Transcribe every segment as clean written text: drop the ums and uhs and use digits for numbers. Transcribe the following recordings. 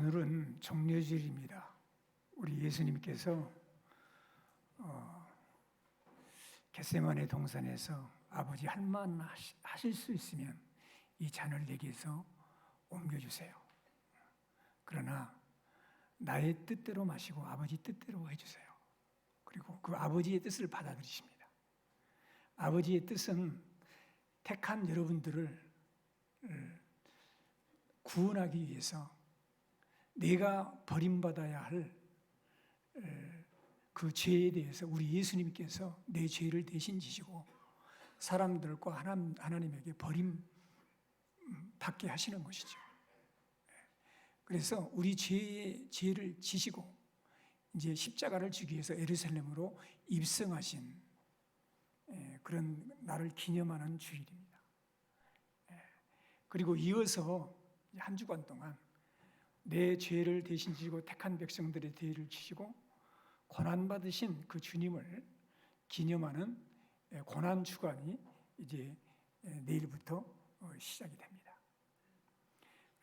오늘은 종려주일입니다. 우리 예수님께서 겟세마네 동산에서 아버지 할 만 하실 수 있으면 이 잔을 내게서 옮겨주세요. 그러나 나의 뜻대로 마시고 아버지 뜻대로 해주세요. 그리고 그 아버지의 뜻을 받아들이십니다. 아버지의 뜻은 택한 여러분들을 구원하기 위해서 내가 버림받아야 할 그 죄에 대해서 우리 예수님께서 내 죄를 대신 지시고 사람들과 하나님에게 버림받게 하시는 것이죠. 그래서 우리 죄를 지시고 이제 십자가를 지기 위해서 예루살렘으로 입성하신 그런 날을 기념하는 주일입니다. 그리고 이어서 한 주간 동안 내 죄를 대신 지시고 택한 백성들의 죄를 지시고 고난받으신 그 주님을 기념하는 고난주간이 이제 내일부터 시작이 됩니다.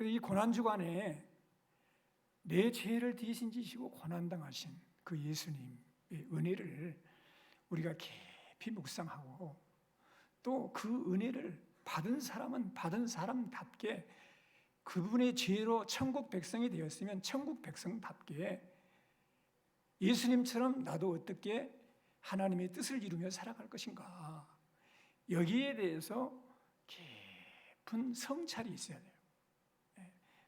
이 고난주간에 내 죄를 대신 지시고 고난당하신 그 예수님의 은혜를 우리가 깊이 묵상하고 또 그 은혜를 받은 사람은 받은 사람답게 그분의 죄로 천국 백성이 되었으면 천국 백성답게 예수님처럼 나도 어떻게 하나님의 뜻을 이루며 살아갈 것인가, 여기에 대해서 깊은 성찰이 있어야 돼요.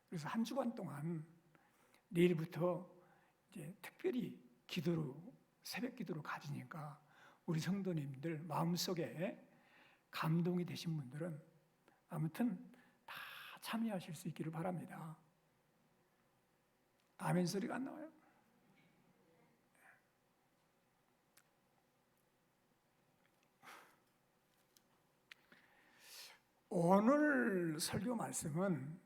그래서 한 주간 동안 내일부터 이제 특별히 기도로, 새벽 기도로 가지니까 우리 성도님들 마음속에 감동이 되신 분들은 아무튼 다 참여하실 수 있기를 바랍니다. 아멘 소리가 안 나와요? 오늘 설교 말씀은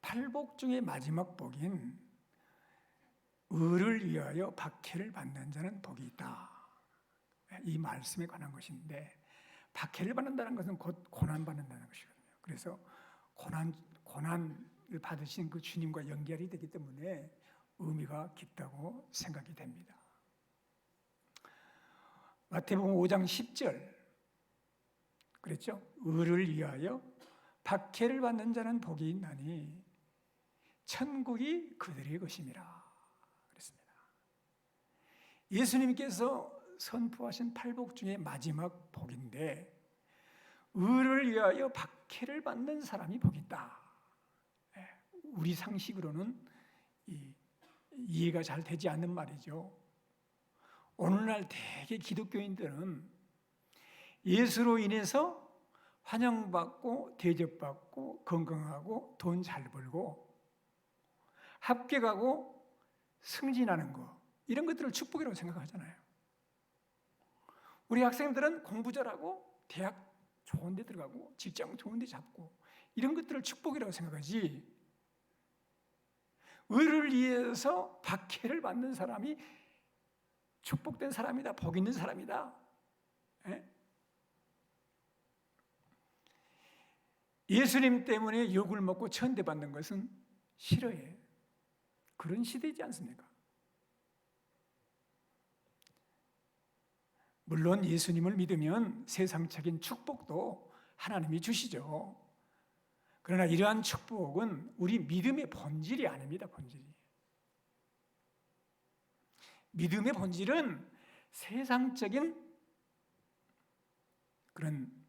팔복 중의 마지막 복인 의를 위하여 박해를 받는 자는 복이 있다, 이 말씀에 관한 것인데, 박해를 받는다는 것은 곧 고난받는다는 것이거든요. 그래서 고난을 받으신 그 주님과 연결이 되기 때문에 의미가 깊다고 생각이 됩니다. 마태복음 5장 10절 그랬죠? 의를 위하여 박해를 받는 자는 복이 있나니 천국이 그들의 것임이라 그랬습니다. 예수님께서 선포하신 팔복 중에 마지막 복인데, 의를 위하여 박해를 받는 사람이 복이 있다. 우리 상식으로는 이해가 잘 되지 않는 말이죠. 오늘날 대개 기독교인들은 예수로 인해서 환영받고 대접받고 건강하고 돈 잘 벌고 합격하고 승진하는 거, 이런 것들을 축복이라고 생각하잖아요. 우리 학생들은 공부 잘하고 대학 좋은 데 들어가고 직장 좋은 데 잡고 이런 것들을 축복이라고 생각하지, 의를 위해서 박해를 받는 사람이 축복된 사람이다, 복 있는 사람이다. 예수님 때문에 욕을 먹고 천대받는 것은 싫어해. 그런 시대이지 않습니까? 물론 예수님을 믿으면 세상적인 축복도 하나님이 주시죠. 그러나 이러한 축복은 우리 믿음의 본질이 아닙니다. 본질이. 믿음의 본질은 세상적인 그런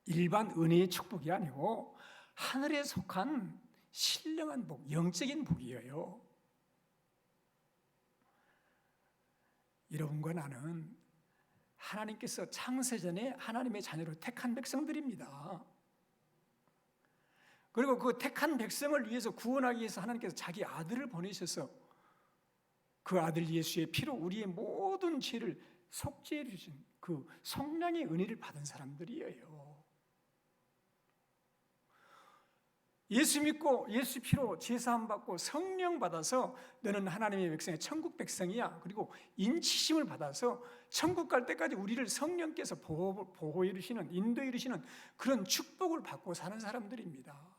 일반 은혜의 축복이 아니고 하늘에 속한 신령한 복, 영적인 복이에요. 여러분과 나는 하나님께서 창세전에 하나님의 자녀로 택한 백성들입니다. 그리고 그 택한 백성을 위해서 구원하기 위해서 하나님께서 자기 아들을 보내셔서 그 아들 예수의 피로 우리의 모든 죄를 속죄해 주신 그 성량의 은혜를 받은 사람들이에요. 예수 믿고 예수 피로 제사함 받고 성령 받아서 너는 하나님의 백성이야, 천국 백성이야. 그리고 인치심을 받아서 천국 갈 때까지 우리를 성령께서 보호해 주시는, 인도해 주시는 그런 축복을 받고 사는 사람들입니다.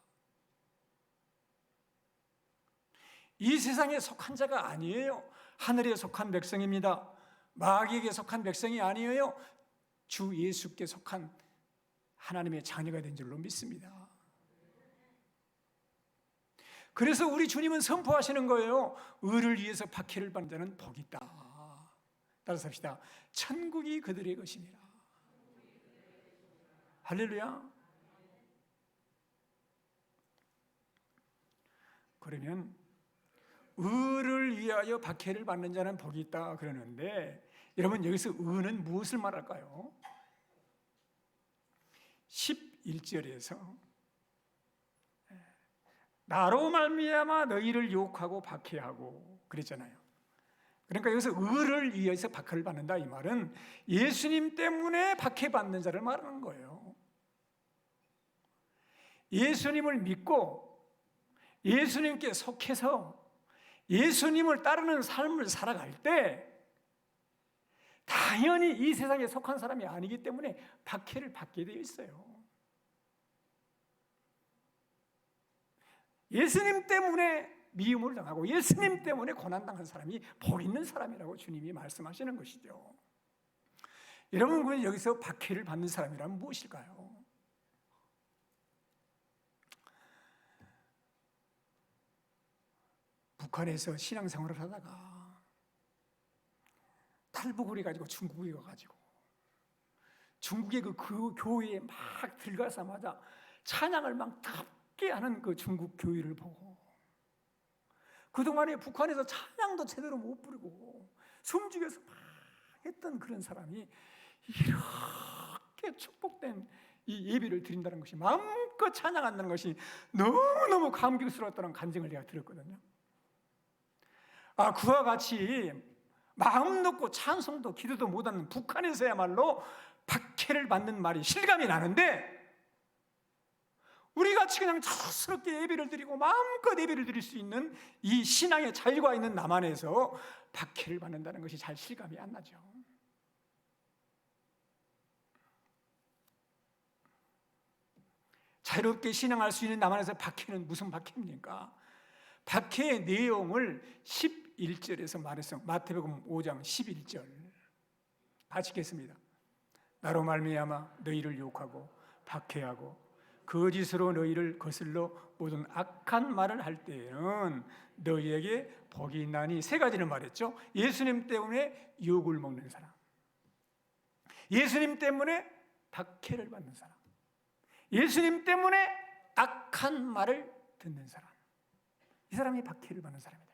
이 세상에 속한 자가 아니에요. 하늘에 속한 백성입니다. 마귀에게 속한 백성이 아니에요. 주 예수께 속한 하나님의 자녀가 된 줄로 믿습니다. 그래서 우리 주님은 선포하시는 거예요. 의를 위해서 박해를 받는 자는 복이 있다. 따라서 합시다. 천국이 그들의 것입니다. 할렐루야. 그러면 의를 위하여 박해를 받는 자는 복이 있다 그러는데, 여러분 여기서 의는 무엇을 말할까요? 11절에서 나로 말미암아 너희를 유혹하고 박해하고 그랬잖아요. 그러니까 여기서 의를 위해서 박해를 받는다 이 말은 예수님 때문에 박해받는 자를 말하는 거예요. 예수님을 믿고 예수님께 속해서 예수님을 따르는 삶을 살아갈 때 당연히 이 세상에 속한 사람이 아니기 때문에 박해를 받게 되어 있어요. 예수님 때문에 미움을 당하고 예수님 때문에 고난당한 사람이 복 있는 사람이라고 주님이 말씀하시는 것이죠. 여러분, 여기서 박해를 받는 사람이라면 무엇일까요? 북한에서 신앙생활을 하다가 탈북을 해가지고 중국에 가가지고 중국의 그 교회에 막 들어가자마자 찬양을 막 덥게 하는 그 중국 교회를 보고 그동안에 북한에서 찬양도 제대로 못 부르고 숨죽여서 막 했던 그런 사람이 이렇게 축복된 이 예배를 드린다는 것이, 마음껏 찬양한다는 것이 너무너무 감격스러웠다는 간증을 내가 들었거든요. 그와 같이 마음 놓고 찬송도 기도도 못하는 북한에서야말로 박해를 받는 말이 실감이 나는데, 우리같이 그냥 자유스럽게 예배를 드리고 마음껏 예배를 드릴 수 있는 이 신앙의 자유가 있는 남한에서 박해를 받는다는 것이 잘 실감이 안 나죠. 자유롭게 신앙할 수 있는 남한에서 박해는 무슨 박해입니까? 박해의 내용을 11절에서 말했어요. 마태복음 5장 11절 같이 읽겠습니다. 나로 말미암아 너희를 욕하고 박해하고 거짓으로 너희를 거슬러 모든 악한 말을 할 때에는 너희에게 복이 있나니. 세 가지를 말했죠. 예수님 때문에 욕을 먹는 사람, 예수님 때문에 박해를 받는 사람, 예수님 때문에 악한 말을 듣는 사람, 이 사람이 박해를 받는 사람이다.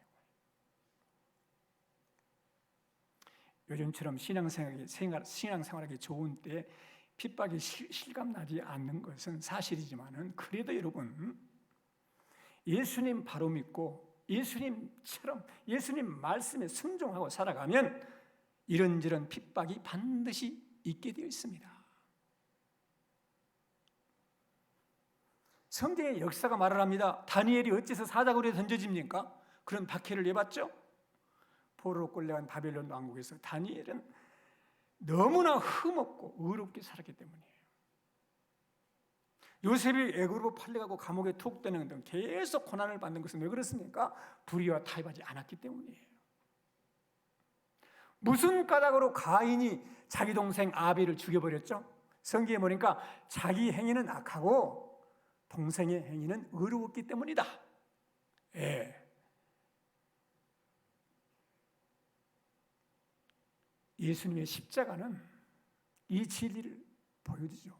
요즘처럼 신앙생활하기 좋은 때 핍박이 실감나지 않는 것은 사실이지만은, 그래도 여러분, 예수님 바로 믿고 예수님처럼 예수님 말씀에 순종하고 살아가면 이런저런 핍박이 반드시 있게 되어 있습니다. 성경의 역사가 말을 합니다. 다니엘이 어째서 사자굴에 던져집니까? 그런 박해를 내봤죠. 포로로 끌려간 바벨론 왕국에서 다니엘은 너무나 흠없고 의롭게 살았기 때문이에요. 요셉이 애굽으로 팔려가고 감옥에 투옥되는 등 계속 고난을 받는 것은 왜 그렇습니까? 불의와 타협하지 않았기 때문이에요. 무슨 까닭으로 가인이 자기 동생 아벨을 죽여버렸죠? 성경에 보니까 자기 행위는 악하고 동생의 행위는 의로웠기 때문이다. 예수님의 십자가는 이 진리를 보여주죠.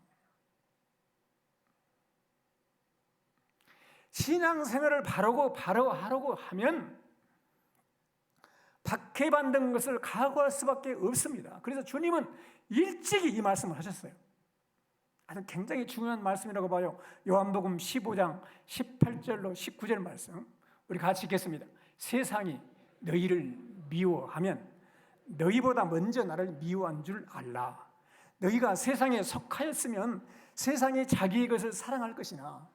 신앙생활을 바로 하려고 하면 박해받는 것을 각오할 수밖에 없습니다. 그래서 주님은 일찍이 이 말씀을 하셨어요. 아주 굉장히 중요한 말씀이라고 봐요. 요한복음 15장 18절로 19절 말씀 우리 같이 읽겠습니다. 세상이 너희를 미워하면 너희보다 먼저 나를 미워한 줄 알라. 너희가 세상에 속하였으면 세상이 자기의 것을 사랑할 것이나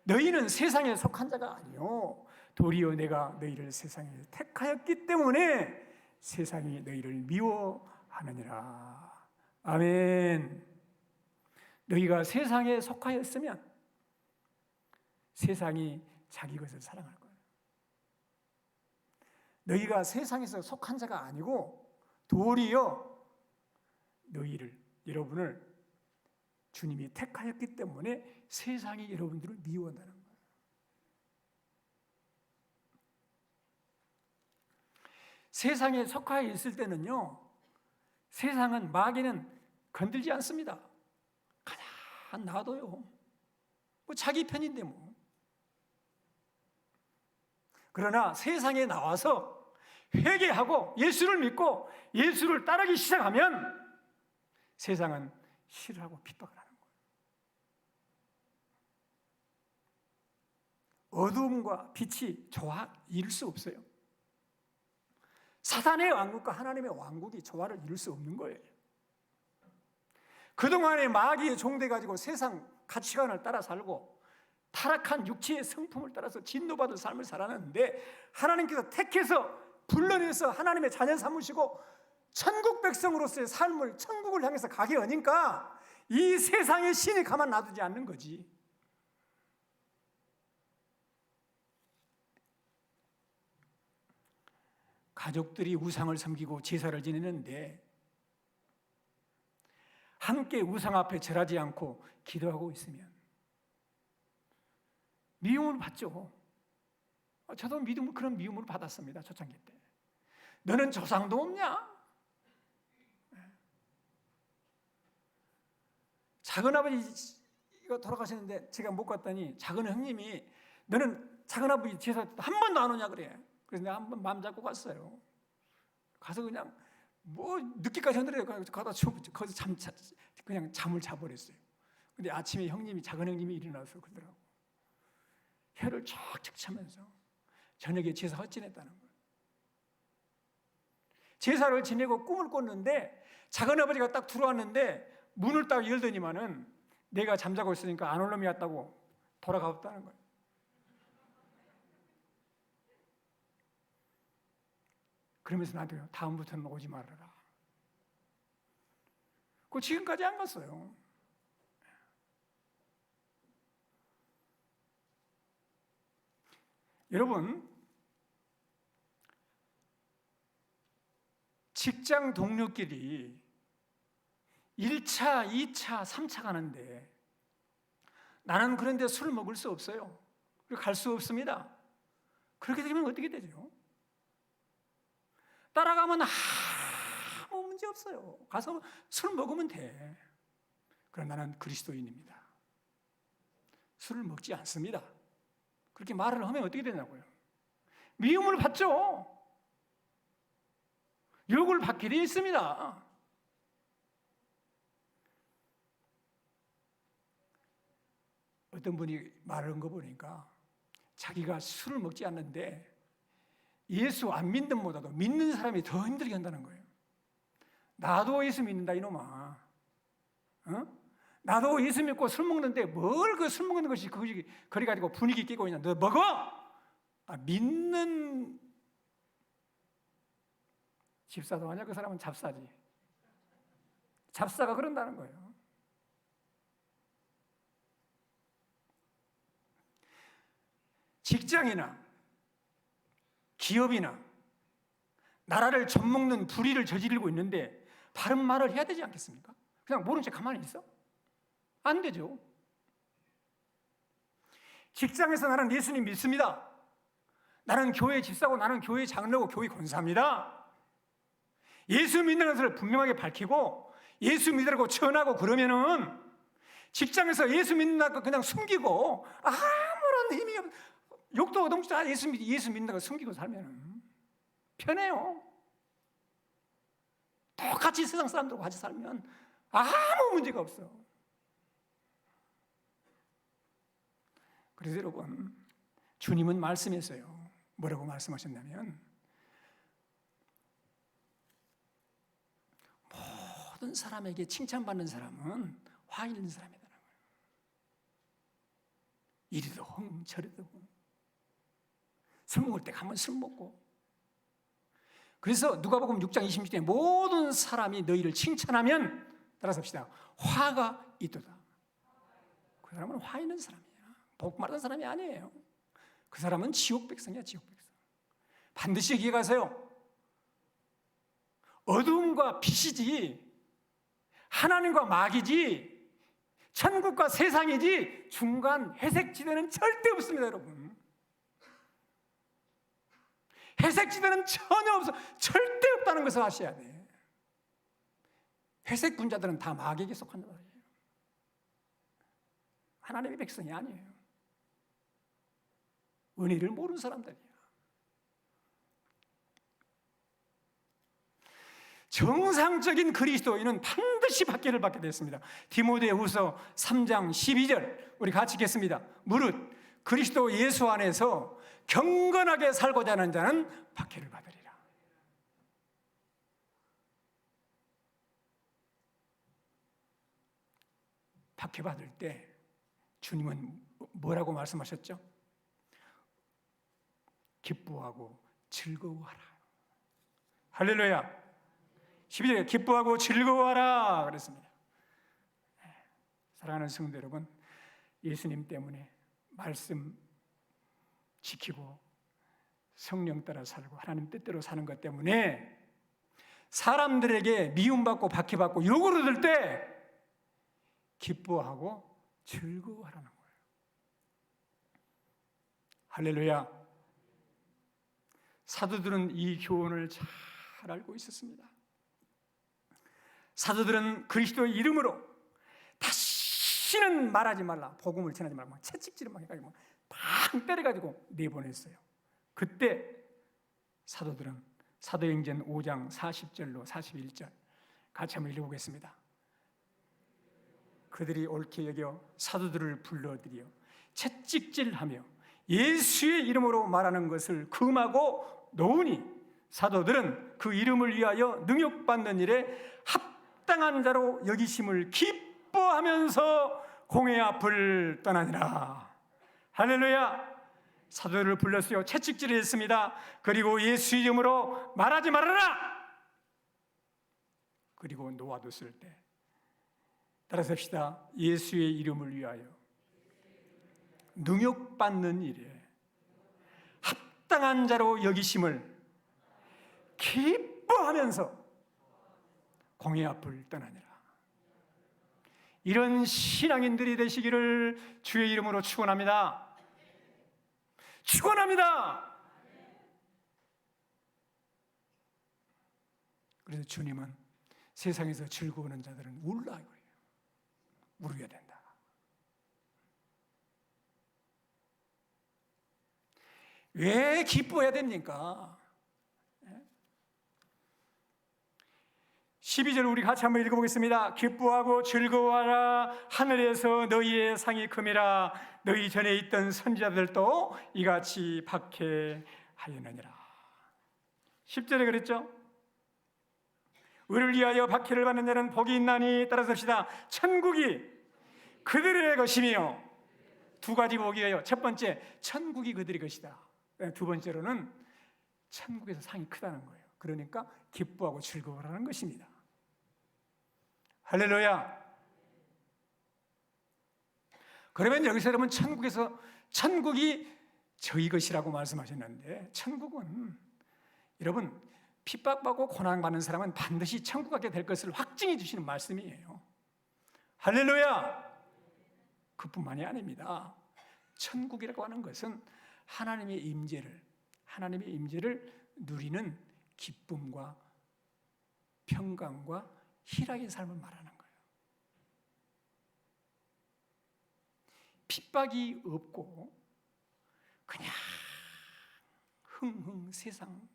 너희는 세상에 속한 자가 아니요 도리어 내가 너희를 세상에 택하였기 때문에 세상이 너희를 미워하느니라. 아멘. 너희가 세상에 속하였으면 세상이 자기 것을 사랑할 거예요. 너희가 세상에서 속한 자가 아니고 도리어 여러분을 주님이 택하였기 때문에 세상이 여러분들을 미워한다는 거예요. 세상에 속하여 있을 때는요, 세상은, 마귀는 건들지 않습니다. 가만 놔둬요. 뭐 자기 편인데 뭐. 그러나 세상에 나와서 회개하고 예수를 믿고 예수를 따르기 시작하면 세상은 싫어하고 핍박을 하는 거예요. 어두움과 빛이 조화 이룰 수 없어요. 사단의 왕국과 하나님의 왕국이 조화를 이룰 수 없는 거예요. 그동안에 마귀의 종돼가지고 세상 가치관을 따라 살고 타락한 육체의 성품을 따라서 진노받은 삶을 살았는데, 하나님께서 택해서 불러내서 하나님의 자녀 삼으시고 천국 백성으로서의 삶을, 천국을 향해서 가게 하니까 이 세상의 신이 가만 놔두지 않는 거지. 가족들이 우상을 섬기고 제사를 지내는데 함께 우상 앞에 절하지 않고 기도하고 있으면 미움을 받죠. 저도 그런 미움을 받았습니다. 초창기 때. 너는 조상도 없냐? 작은아버지가 돌아가셨는데 제가 못 갔더니 작은 형님이 너는 작은아버지 제사 한 번도 안 오냐 그래. 그래서 내가 한 번 마음 잡고 갔어요. 가서 그냥 뭐 늦게까지 하는데 거기서 그냥 잠을 자버렸어요. 근데 아침에 작은 형님이 일어나서 그러더라고. 혀를 쫙쫙 차면서 저녁에 제사 헛지냈다는 거예요. 제사를 지내고 꿈을 꿨는데 작은아버지가 딱 들어왔는데 문을 딱 열더니만은 내가 잠자고 있으니까 안 올 놈이 왔다고 돌아가봤다는 거예요. 그러면서 나도요, 다음부터는 오지 말아라. 그 지금까지 안 갔어요. 여러분, 직장 동료끼리 1차, 2차, 3차 가는데 나는 그런데 술 먹을 수 없어요. 그리고 갈 수 없습니다. 그렇게 되면 어떻게 되죠? 따라가면 아무 문제 없어요. 가서 술 먹으면 돼. 그러나 나는 그리스도인입니다. 술을 먹지 않습니다. 그렇게 말을 하면 어떻게 되냐고요? 미움을 받죠. 욕을 받게 되어 있습니다. 어떤 분이 말하는 거 보니까 자기가 술을 먹지 않는데 예수 안 믿는 보다도 믿는 사람이 더 힘들게 한다는 거예요. 나도 예수 믿는다 이놈아. 나도 예수 믿고 술 먹는데 뭘 그 술 먹는 것이 그것이 그래 가지고 분위기 깨고 있냐. 너 먹어. 믿는 집사도 아니야. 그 사람은 잡사지. 잡사가 그런다는 거예요. 직장이나 기업이나 나라를 젖먹는 불의를 저지르고 있는데 바른 말을 해야 되지 않겠습니까? 그냥 모른 채 가만히 있어? 안 되죠. 직장에서 나는 예수님 믿습니다. 나는 교회 집사고 나는 교회 장로고 교회 권사입니다. 예수 믿는 것을 분명하게 밝히고 예수 믿으라고 전하고 그러면은 직장에서 예수 믿는다고 그냥 숨기고 아무런 힘이 없, 욕도 얻어먹지 않아 예수 믿는다고 숨기고 살면 편해요. 똑같이 세상 사람들과 같이 살면 아무 문제가 없어. 그래서 여러분, 주님은 말씀했어요. 뭐라고 말씀하셨냐면 모든 사람에게 칭찬받는 사람은 화 있는 사람이라는 거예요. 이리도 흥 저리도 흥. 술 먹을 때 가면 술 먹고. 그래서 누가복음 6장 26절에 모든 사람이 너희를 칭찬하면 따라서 합시다. 화가 있도다. 그 사람은 화 있는 사람이야. 복 많은 사람이 아니에요. 그 사람은 지옥 백성이야. 지옥 백성. 반드시 기억하세요. 어둠과 빛이지 하나님과 마귀지 천국과 세상이지 중간 회색지대는 절대 없습니다, 여러분. 회색지대는 전혀 없어. 절대 없다는 것을 아셔야 돼. 회색 분자들은 다 마귀에게 속한단 말이에요. 하나님의 백성이 아니에요. 은혜를 모르는 사람들이에요. 정상적인 그리스도인은 반드시 박해를 받게 됐습니다. 디모데후서 3장 12절 우리 같이 읽겠습니다. 무릇 그리스도 예수 안에서 경건하게 살고자 하는 자는 박해를 받으리라. 박해받을 때 주님은 뭐라고 말씀하셨죠? 기뻐하고 즐거워하라. 할렐루야. 12절에 기뻐하고 즐거워하라 그랬습니다. 사랑하는 성도 여러분, 예수님 때문에 말씀 지키고 성령 따라 살고 하나님 뜻대로 사는 것 때문에 사람들에게 미움받고 박해받고 욕을 얻을 때 기뻐하고 즐거워하라는 거예요. 할렐루야. 사도들은 이 교훈을 잘 알고 있었습니다. 사도들은 그리스도의 이름으로 다시는 말하지 말라, 복음을 전하지 말라, 막 채찍질을 막 해가지고 팡 때려가지고 내보냈어요. 그때 사도들은 사도행전 5장 40절로 41절 같이 한번 읽어보겠습니다. 그들이 옳게 여겨 사도들을 불러들여 채찍질하며 예수의 이름으로 말하는 것을 금하고 놓으니 사도들은 그 이름을 위하여 능욕받는 일에 합당한 자로 여기심을 기뻐하면서 공회 앞을 떠나니라. 할렐루야. 사도들을 불렀어요. 채찍질을 했습니다. 그리고 예수 이름으로 말하지 말아라. 그리고 놓아뒀을 때 따라서 합시다. 예수의 이름을 위하여 능욕받는 일에 합당한 자로 여기심을 기뻐하면서 공회 앞을 떠나니라. 이런 신앙인들이 되시기를 주의 이름으로 축원합니다. 축원합니다. 그래서 주님은 세상에서 즐거워하는 자들은 울라 그래요. 울어야 된다. 왜 기뻐해야 됩니까? 12절 우리 같이 한번 읽어보겠습니다. 기뻐하고 즐거워하라. 하늘에서 너희의 상이 큼이라. 너희 전에 있던 선지자들도 이같이 박해하였느니라. 10절에 그랬죠? 의를 위하여 박해를 받는 자는 복이 있나니. 따라서 합시다. 천국이 그들의 것이며. 두 가지 복이에요. 첫 번째, 천국이 그들의 것이다. 두 번째로는 천국에서 상이 크다는 거예요. 그러니까 기뻐하고 즐거워하는 것입니다. 할렐루야. 그러면 여기서 여러분 천국이 저희 것이라고 말씀하셨는데, 천국은 여러분 핍박받고 고난받는 사람은 반드시 천국 가게 될 것을 확증해 주시는 말씀이에요. 할렐루야. 그뿐만이 아닙니다. 천국이라고 하는 것은 하나님의 임재를 누리는 기쁨과 평강과 희락의 삶을 말하는 거예요. 핍박이 없고 그냥 흥흥 세상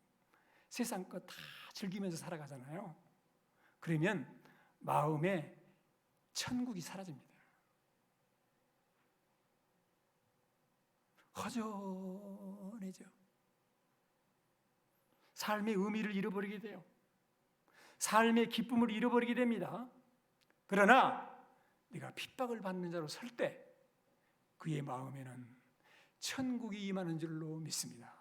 것 다 즐기면서 살아가잖아요. 그러면 마음에 천국이 사라집니다. 허전해져. 삶의 의미를 잃어버리게 돼요. 삶의 기쁨을 잃어버리게 됩니다. 그러나 네가 핍박을 받는 자로 설 때 그의 마음에는 천국이 임하는 줄로 믿습니다.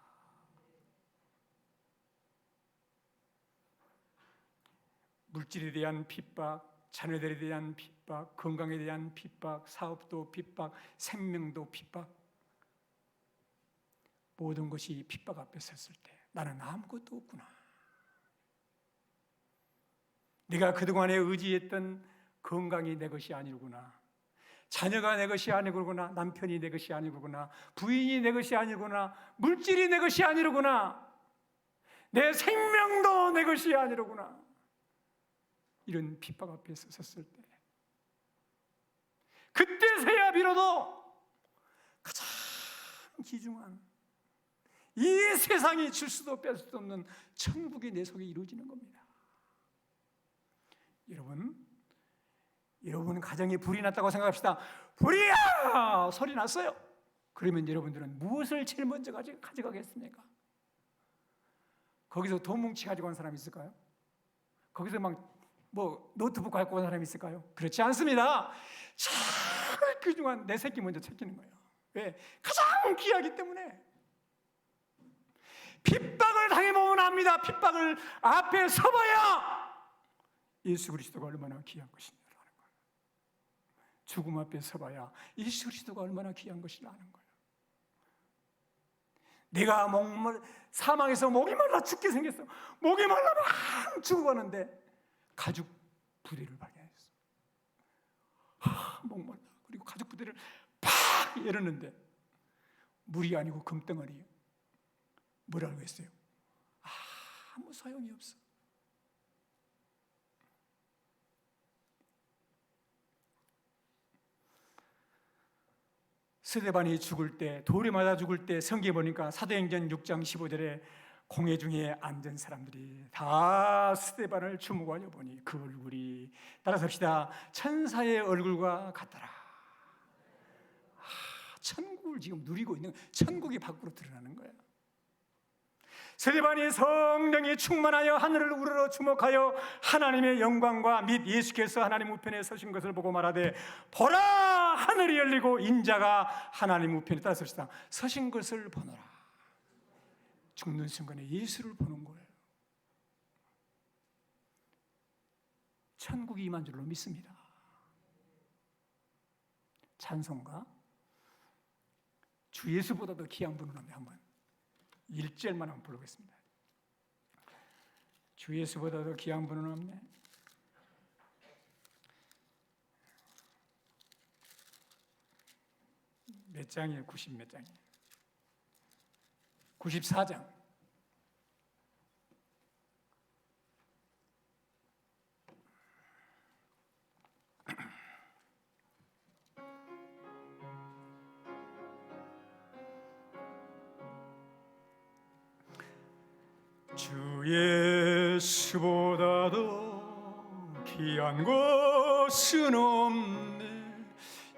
물질에 대한 핍박, 자녀들에 대한 핍박, 건강에 대한 핍박, 사업도 핍박, 생명도 핍박, 모든 것이 핍박 앞에 섰을 때 나는 아무것도 없구나. 내가 그동안에 의지했던 건강이 내 것이 아니구나. 자녀가 내 것이 아니구나. 남편이 내 것이 아니구나. 부인이 내 것이 아니구나. 물질이 내 것이 아니구나. 내 생명도 내 것이 아니로구나. 이런 핍박 앞에 섰을 때, 그때서야 비로소 가장 귀중한 이 세상이 줄 수도 뺄 수도 없는 천국이 내 속에 이루어지는 겁니다. 여러분 가정에 불이 났다고 생각합시다. 불이야! 소리 났어요. 그러면 여러분들은 무엇을 제일 먼저 가져가겠습니까? 거기서 돈 뭉치 가지고 온 사람이 있을까요? 거기서 노트북 갖고 온 사람이 있을까요? 그렇지 않습니다. 제일 귀중한 내 새끼 먼저 챙기는 거예요. 왜? 가장 귀하기 때문에. 핍박을 당해보면 압니다. 핍박을 앞에 서봐야 예수 그리스도가 얼마나 귀한 것인지 아는 거예요. 죽음 앞에 서봐야 예수 그리스도가 얼마나 귀한 것인지 아는 거예요. 내가 사망에서 목이 말라 죽게 생겼어. 목이 말라 막 죽어가는데 가죽 부대를 발견했어. 목말라. 그리고 가죽 부대를 팍 열었는데 물이 아니고 금덩어리예요. 뭐라고 했어요? 아무 소용이 없어. 스데반이 죽을 때, 돌에 맞아 죽을 때 성경에 보니까 사도행전 6장 15절에 공회 중에 앉은 사람들이 다 스데반을 주목하여 보니 그 얼굴이, 따라서 합시다, 천사의 얼굴과 같더라. 천국을 지금 누리고 있는, 천국이 밖으로 드러나는 거예요. 스데반이 성령이 충만하여 하늘을 우러러 주목하여 하나님의 영광과 및 예수께서 하나님 우편에 서신 것을 보고 말하되, 보라, 하늘이 열리고 인자가 하나님 우편에, 따라서 합시다, 서신 것을 보노라. 죽는 순간에 예수를 보는 거예요. 천국이 임한 줄로 믿습니다. 찬송가 주 예수보다도 귀한 분은 없네. 한번 1절만 한번 부르겠습니다. 주 예수보다도 귀한 분은 없네. 몇 장이에요? 90 몇 장이에요? 94장. 주 예수보다도 귀한 것은 없네.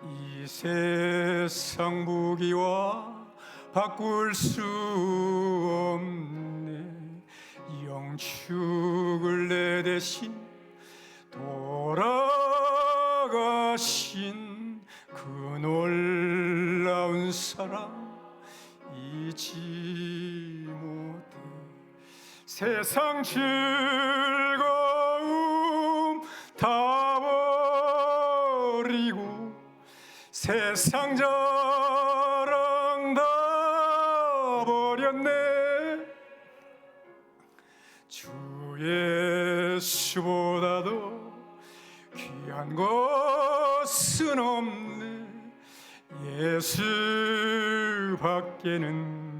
이 세상 무기와 바꿀 수 없네. 영축을 내 대신 돌아가신 그 놀라운 사랑 잊지 못해. 세상 즐거움 다 버리고 세상 자랑 다 버렸네. 주 예수보다도 귀한 것은 없네. 예수 밖에는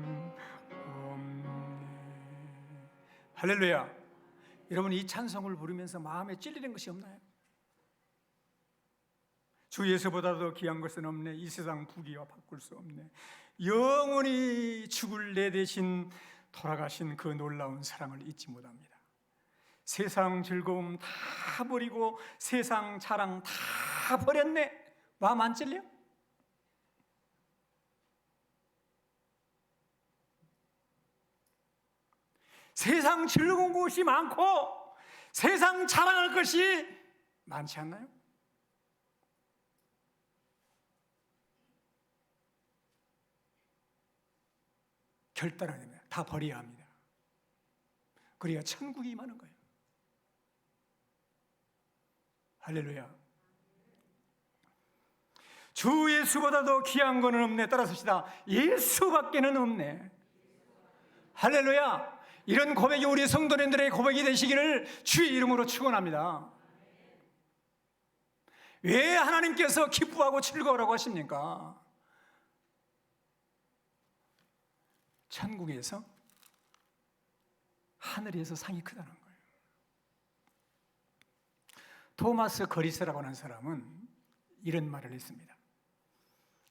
할렐루야. 여러분, 이 찬송을 부르면서 마음에 찔리는 것이 없나요? 주 예수보다도 귀한 것은 없네. 이 세상 부귀와 바꿀 수 없네. 영원히 죽을 내 대신 돌아가신 그 놀라운 사랑을 잊지 못합니다. 세상 즐거움 다 버리고 세상 자랑 다 버렸네. 마음 안 찔려? 세상 즐거운 것이 많고 세상 자랑할 것이 많지 않나요? 결단을 해야 됩니다. 다 버려야 합니다. 그래야 천국이 임하는 거예요. 할렐루야. 주 예수보다도 귀한 것은 없네. 따라서 합시다. 예수밖에는 없네. 할렐루야. 이런 고백이 우리 성도님들의 고백이 되시기를 주의 이름으로 축원합니다. 왜 하나님께서 기뻐하고 즐거워라고 하십니까? 천국에서 하늘에서 상이 크다는 거예요. 토마스 거리스라고 하는 사람은 이런 말을 했습니다.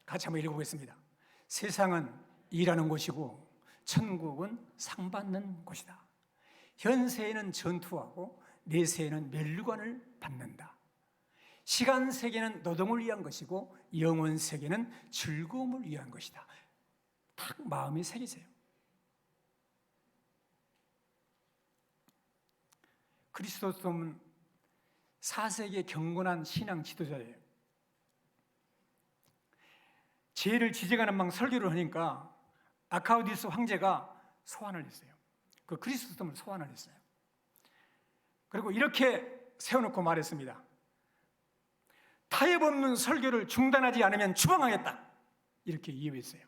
같이 한번 읽어보겠습니다. 세상은 일하는 곳이고 천국은 상 받는 곳이다. 현세에는 전투하고 내세에는 멸류관을 받는다. 시간 세계는 노동을 위한 것이고 영원 세계는 즐거움을 위한 것이다. 딱 마음에 새기세요. 그리스도스는 4세기의 경건한 신앙 지도자예요. 죄를 지적하는 방 설교를 하니까 아카우디스 황제가 소환을 했어요. 그 그리스도스를 소환을 했어요. 그리고 이렇게 세워놓고 말했습니다. 타협 없는 설교를 중단하지 않으면 추방하겠다. 이렇게 이유했어요.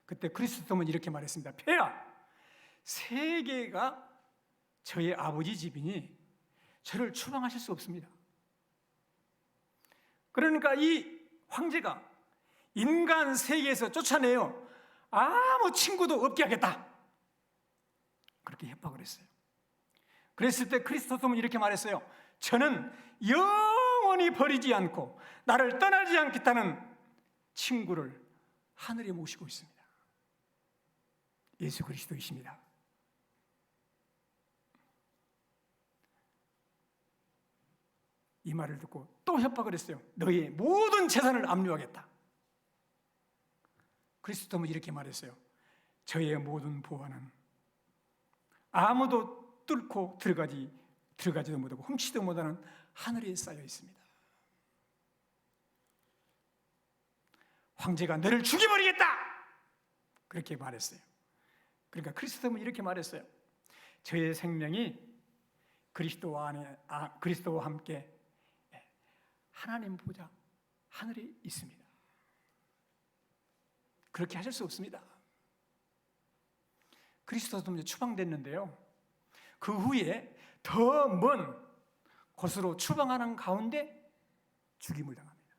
그때 그리스도스는 이렇게 말했습니다. 폐하, 세계가 저의 아버지 집이니 저를 추방하실 수 없습니다. 그러니까 이 황제가 인간 세계에서 쫓아내요. 아무 친구도 없게 하겠다. 그렇게 협박을 했어요. 그랬을 때 그리스도스는 이렇게 말했어요. 저는 영원히 버리지 않고 나를 떠나지 않겠다는 친구를 하늘에 모시고 있습니다. 예수 그리스도이십니다. 이 말을 듣고 또 협박을 했어요. 너의 모든 재산을 압류하겠다. 그리스도는 이렇게 말했어요. 저의 모든 보화는 아무도 뚫고 들어가지도 못하고 훔치도 못하는 하늘에 쌓여 있습니다. 황제가 너를 죽여버리겠다! 그렇게 말했어요. 그러니까 그리스도는 이렇게 말했어요. 저의 생명이 그리스도와 함께 하나님 보좌 하늘에 있습니다. 그렇게 하실 수 없습니다. 그리스도도 추방됐는데요. 그 후에 더 먼 곳으로 추방하는 가운데 죽임을 당합니다.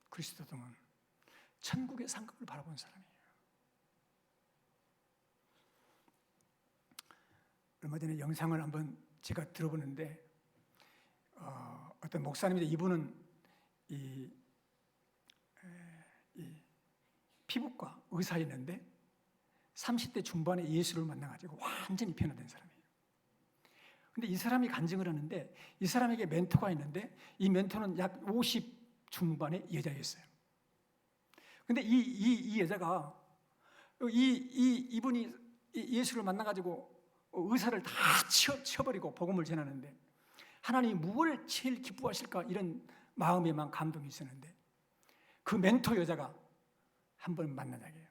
그리스도는 천국의 상급을 바라본 사람이에요. 얼마 전에 영상을 한번 제가 들어보는데 어떤 목사님인데 이분은 이 피부과 의사였는데 30대 중반에 예수를 만나가지고 완전히 변화된 사람이에요. 근데 이 사람이 간증을 하는데 이 사람에게 멘토가 있는데 이 멘토는 약 50 중반의 여자였어요. 근데 이 여자가 이분이 예수를 만나가지고 의사를 다 쳐버리고 복음을 전하는데 하나님이 무엇을 제일 기뻐하실까 이런 마음에만 감동이 있었는데 그 멘토 여자가 한번 만나자고 해요.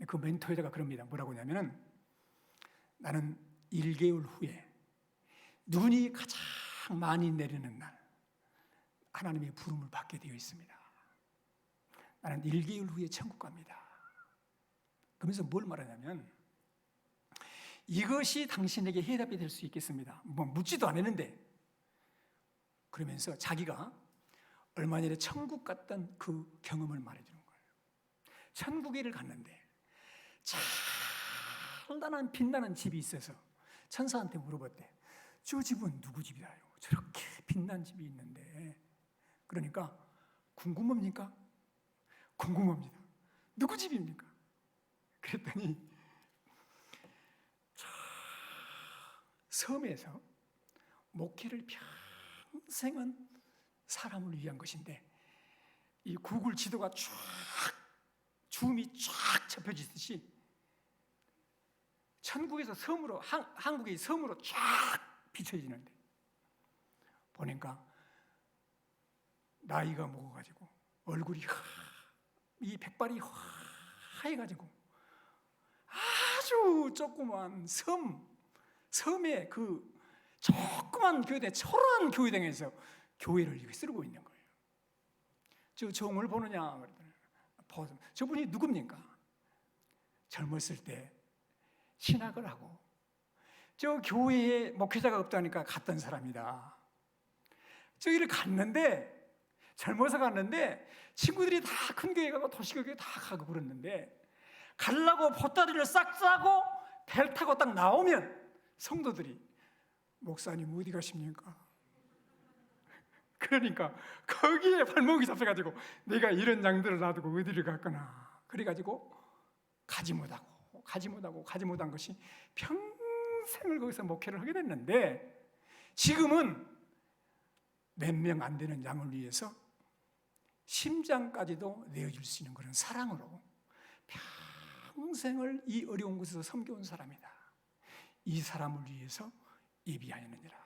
그 멘토 여자가 그럽니다. 뭐라고 하냐면은 나는 1개월 후에 눈이 가장 많이 내리는 날 하나님의 부름을 받게 되어 있습니다. 나는 1개월 후에 천국 갑니다. 그러면서 뭘 말하냐면 이것이 당신에게 해답이 될 수 있겠습니다. 뭐 묻지도 않았는데 그러면서 자기가 얼마 전에 천국 갔던 그 경험을 말해주는 거예요. 천국에를 갔는데 찬란한 빛나는 집이 있어서 천사한테 물어봤대. 저 집은 누구 집이라요? 저렇게 빛난 집이 있는데. 그러니까 궁금합니까? 궁금합니다. 누구 집입니까? 그랬더니 섬에서 목회를 평생은 사람을 위한 것인데 이 구글 지도가 쫙 줌이 쫙 접혀지듯이 천국에서 섬으로 한국의 섬으로 쫙 비춰지는데 보니까 나이가 먹어가지고 얼굴이 이 백발이 하얘가지고 아주 조그만 섬의 그 조그만 교회당, 초라한 교회당에서 교회를 이렇게 쓰고 있는 거예요. 저 종을 보느냐 그러더니 저분이 누굽니까? 젊었을 때 진학을 하고 저 교회에 목회자가 없다니까 갔던 사람이다. 저기를 갔는데 젊어서 갔는데 친구들이 다 큰 교회 가고 도시교회 다 가고 그랬는데 가려고 보따리를 싹 싸고 배를 타고 딱 나오면 성도들이 목사님 어디 가십니까? 그러니까 거기에 발목이 잡혀가지고 내가 이런 양들을 놔두고 어디를 갔거나 그래가지고 가지 못한 것이 평생을 거기서 목회를 하게 됐는데 지금은 몇 명 안 되는 양을 위해서 심장까지도 내어줄 수 있는 그런 사랑으로 평생을 이 어려운 곳에서 섬겨온 사람이다. 이 사람을 위해서 예비하였느니라.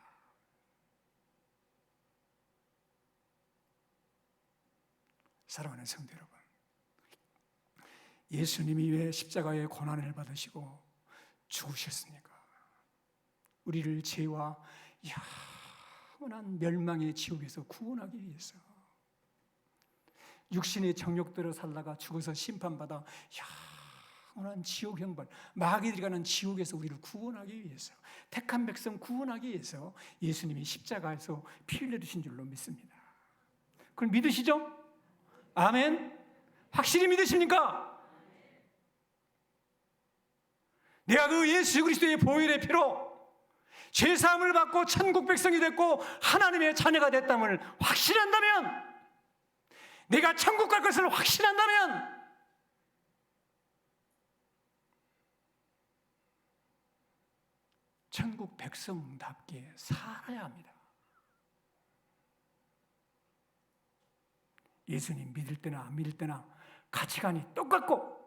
사랑하는 성도 여러분, 예수님이 왜 십자가의 고난을 받으시고 죽으셨습니까? 우리를 죄와 영원한 멸망의 지옥에서 구원하기 위해서. 육신의 정욕대로 살다가 죽어서 심판받아 영원한 지옥 형벌, 마귀들이 가는 지옥에서 우리를 구원하기 위해서, 택한 백성 구원하기 위해서 예수님이 십자가에서 피 흘려주신 줄로 믿습니다. 그걸 믿으시죠? 아멘. 확실히 믿으십니까? 내가 그 예수 그리스도의 보혈의 피로 죄사함을 받고 천국 백성이 됐고 하나님의 자녀가 됐다면 확신한다면, 내가 천국 갈 것을 확신한다면 천국 백성답게 살아야 합니다. 예수님 믿을 때나 안 믿을 때나 가치관이 똑같고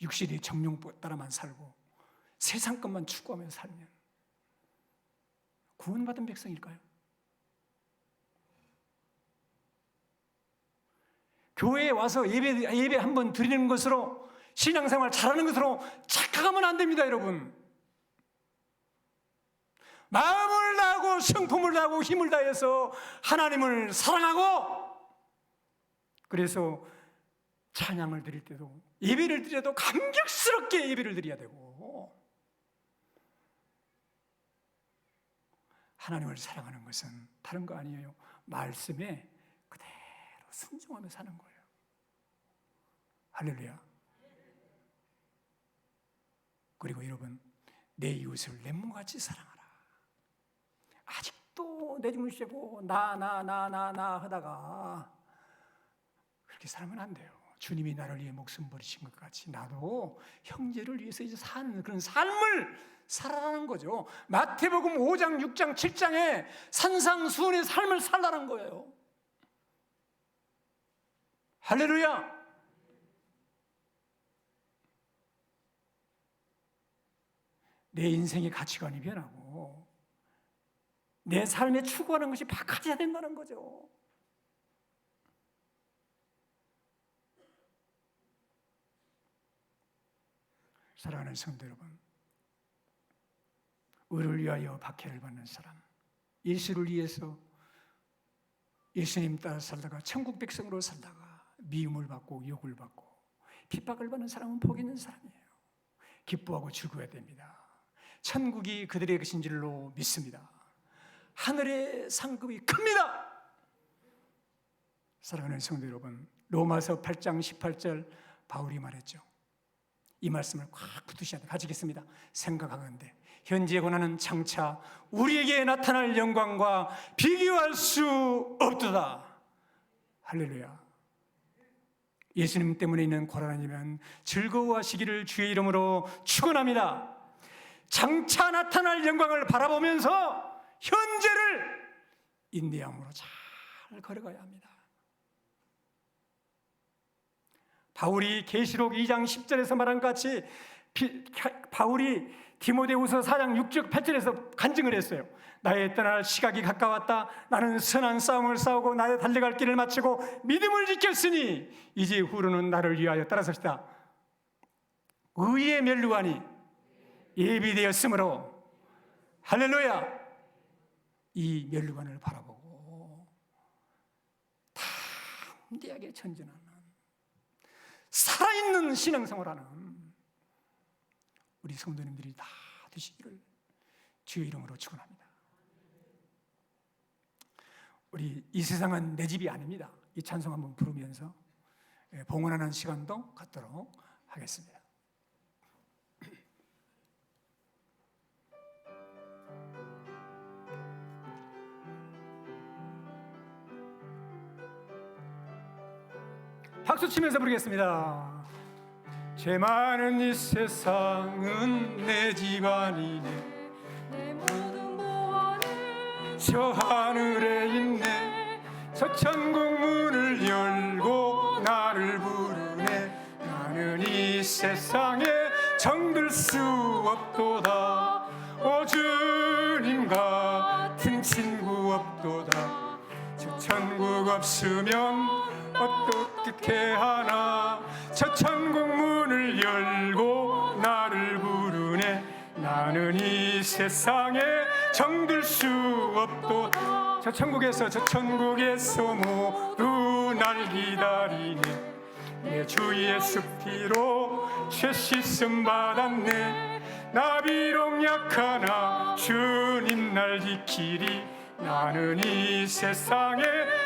육신의 정욕 따라만 살고 세상 것만 추구하며 살면 구원받은 백성일까요? 교회에 와서 예배 한번 드리는 것으로 신앙생활 잘하는 것으로 착각하면 안 됩니다, 여러분. 마음을 다하고 성품을 다하고 힘을 다해서 하나님을 사랑하고, 그래서 찬양을 드릴 때도 예배를 드려도 감격스럽게 예배를 드려야 되고, 하나님을 사랑하는 것은 다른 거 아니에요. 말씀에 그대로 순종하며 사는 거예요. 할렐루야. 그리고 여러분, 내 이웃을 내 몸같이 사랑하라. 아직도 내 짐을 쉐고 나 하다가 그렇게 살면 안 돼요. 주님이 나를 위해 목숨 버리신 것 같이 나도 형제를 위해서 이제 사는 그런 삶을 살아라는 거죠. 마태복음 5장, 6장, 7장에 산상수훈의 삶을 살라는 거예요. 할렐루야. 내 인생의 가치관이 변하고 내 삶에 추구하는 것이 바꿔져야 된다는 거죠. 사랑하는 성도 여러분, 의를 위하여 박해를 받는 사람, 예수를 위해서 예수님 따라 살다가 천국 백성으로 살다가 미움을 받고 욕을 받고 핍박을 받는 사람은 복 있는 사람이에요. 기뻐하고 즐거워야 됩니다. 천국이 그들의 것인 줄로 믿습니다. 하늘의 상급이 큽니다. 사랑하는 성도 여러분, 로마서 8장 18절 바울이 말했죠. 이 말씀을 꽉 붙으셔야 돼요. 같이 읽겠습니다. 생각하건대 현재의 고난은 장차 우리에게 나타날 영광과 비교할 수 없도다. 할렐루야. 예수님 때문에 있는 고난이면 즐거워하시기를 주의 이름으로 축원합니다. 장차 나타날 영광을 바라보면서 현재를 인내함으로 잘 걸어가야 합니다. 바울이 계시록 2장 10절에서 말한 것 같이 바울이 디모데후서 4장 6절 8절에서 간증을 했어요. 나의 떠날 시각이 가까웠다. 나는 선한 싸움을 싸우고 나의 달려갈 길을 마치고 믿음을 지켰으니 이제 후로는 나를 위하여 따라서시다. 의의 면류관이 예비되었으므로 할렐루야. 이 면류관을 바라보고 담대하게 전진하는 살아있는 신앙생활하는 우리 성도님들이 다 되시기를 주의 이름으로 축원합니다. 우리 이 세상은 내 집이 아닙니다. 이 찬송 한번 부르면서 봉헌하는 시간도 갖도록 하겠습니다. 박수 치면서 부르겠습니다. 죄 많은 이 세상은 내 집안이네. 내 모든 보화는 저 하늘에 있네. 저 천국 문을 열고 나를 부르네. 나는 이 세상에 정들 수 없도다. 오 주님 같은 친구 없도다. 저 천국 없으면 어떻게 하나. 저 천국 문을 열고 나를 부르네. 나는 이 세상에 정들 수 없도다. 저 천국에서 모두 날 기다리네. 내 주의 숲피로 죄 씻음 받았네. 나 비록 약하나 주님 날 지키리. 나는 이 세상에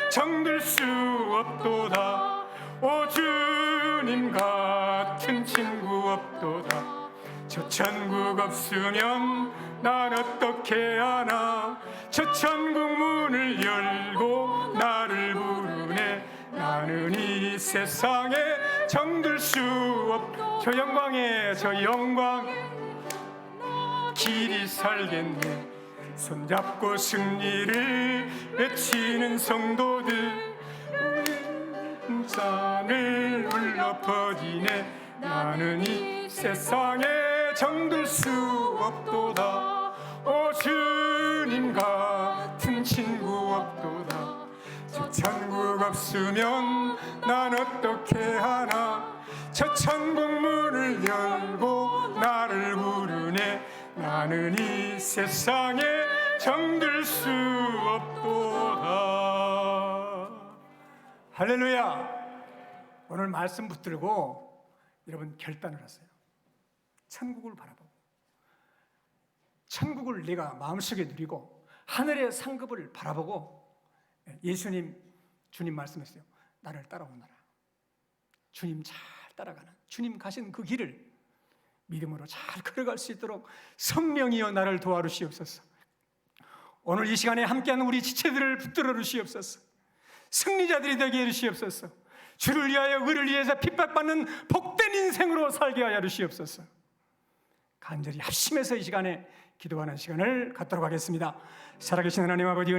정들 수 없도다. 오 주님 같은 친구 없도다. 저 천국 없으면 난 어떻게 하나. 저 천국 문을 열고 나를 부르네. 나는 이 세상에 정들 수 없. 저 영광 길이 살겠네. 손잡고 승리를 외치는 성도들. 잔을 울려 퍼지네. 나는 이 세상에 정들 수 없도다. 오 주님 같은 친구 없도다. 저 천국 없으면 난 어떻게 하나. 저 천국 문을 열고 나를 부르네. 나는 이 세상에 정들 수 없도다. 할렐루야. 오늘 말씀 붙들고 여러분 결단을 하세요. 천국을 바라보고 천국을 내가 마음속에 누리고 하늘의 상급을 바라보고 주님 말씀했어요. 나를 따라오너라. 주님 잘 따라가는 주님 가신 그 길을 믿음으로 잘 걸어갈 수 있도록 성령이여 나를 도와주시옵소서. 오늘 이 시간에 함께하는 우리 지체들을 붙들어 주시옵소서. 승리자들이 되게 해주시옵소서. 주를 위하여 의를 위해서 핍박받는 복된 인생으로 살게 하여 주시옵소서. 간절히 합심해서 이 시간에 기도하는 시간을 갖도록 하겠습니다. 살아계신 하나님 아버지,